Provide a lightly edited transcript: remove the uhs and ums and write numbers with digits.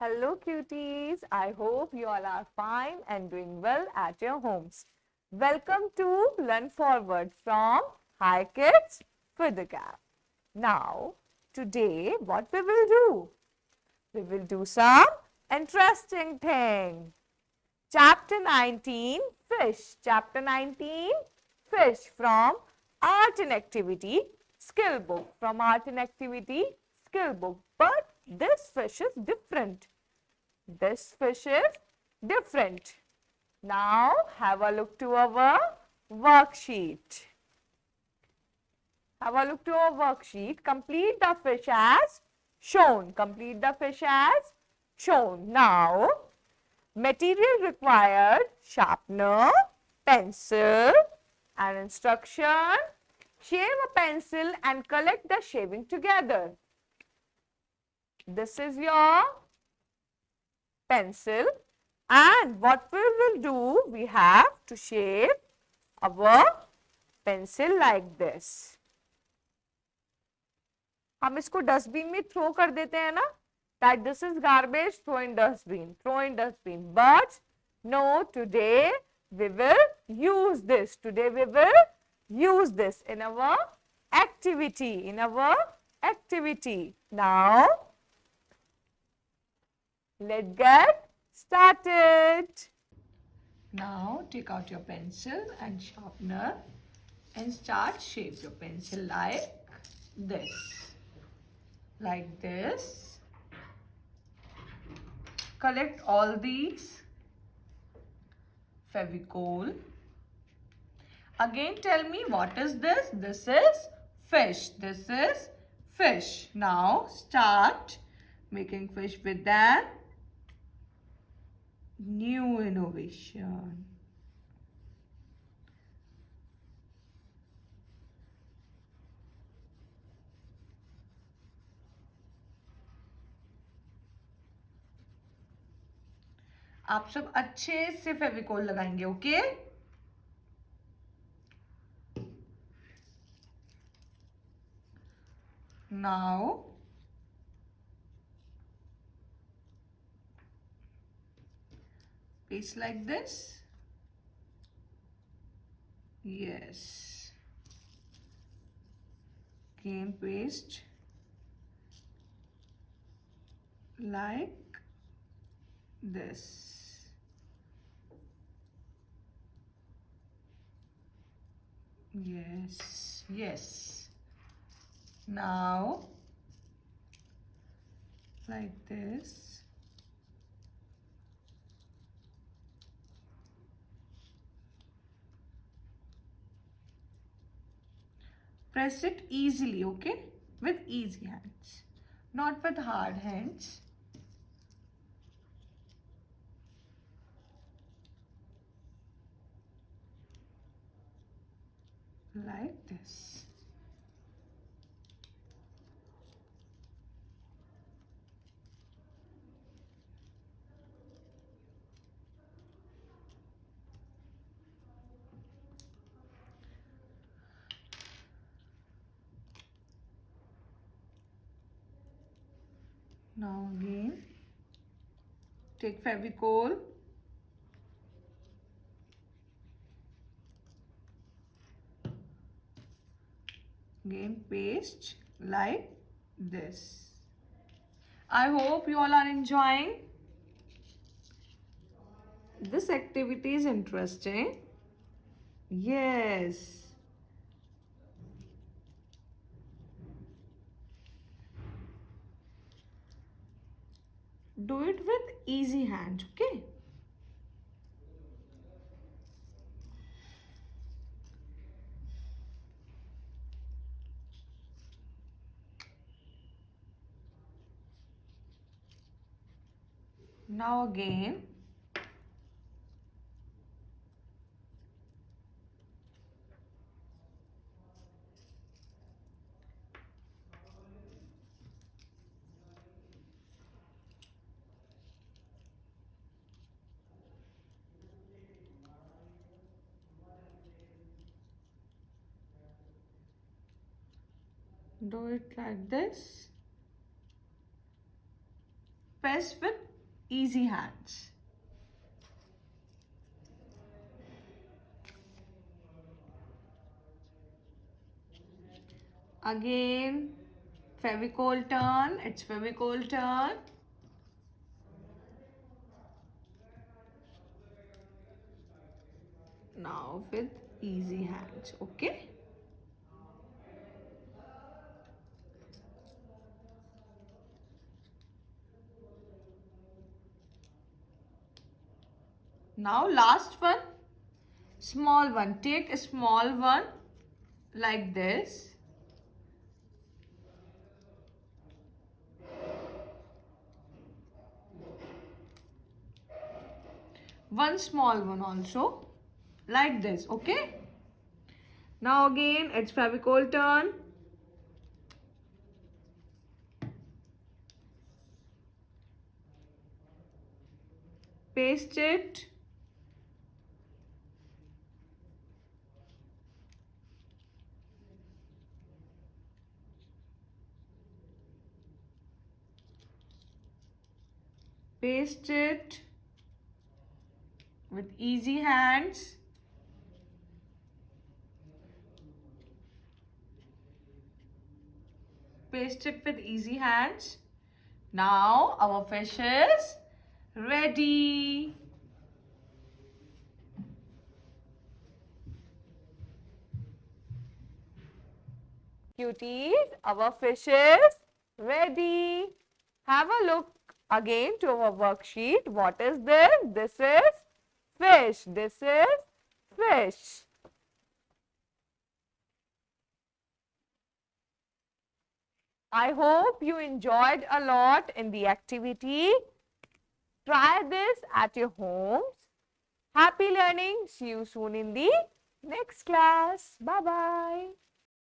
Hello cuties, I hope you all are fine and doing well at your homes. Welcome to Learn Forward from Hi Kids Vidya. Now, today what we will do? We will do some interesting thing. Chapter 19, Fish. Chapter 19, Fish from Art and Activity Skill Book. From Art and Activity Skill Book. But this fish is different. This fish is different. Now, have a look to our worksheet. Have a look to our worksheet. Complete the fish as shown. Complete the fish as shown. Now, material required: sharpener, pencil, and instruction. Shave a pencil and collect the shaving together. This is your pencil, and what we will do, we have to shape our pencil like this. हम इसको dustbin में throw कर देते हैं ना, that this is garbage, throw in dustbin, throw in dustbin. But no, today we will use this. Today we will use this in our activity. Now, let's get started. Now, take out your pencil and sharpener and start shape your pencil like this. Like this. Collect all these. Fevicol. Again, tell me, what is this? This is fish. This is fish. Now, start making fish with an new innovation. आप सब अच्छे से फेविकोल लगाएंगे, okay? Now, paste like this. Yes. Again, paste like this. Yes, yes. Now, like this. Press it easily, okay? With easy hands, not with hard hands. Like this. Now again, take Fevicol. Again, paste like this. I hope you all are enjoying. This activity is interesting. Yes. Do it with easy hands, okay? Now again, do it like this. Press with easy hands. Again, Fevicol turn. It's Fevicol turn. Now with easy hands. Okay. Now last one. Small one. Take a small one like this. One small one also like this. Okay. Now again it's Fevicol turn. Paste it. Paste it with easy hands. Paste it with easy hands. Now our fish is ready. Cuties, our fish is ready. Have a look again to our worksheet. What is this? This is fish. This is fish. I hope you enjoyed a lot in the activity. Try this at your homes. Happy learning. See you soon in the next class. Bye-bye.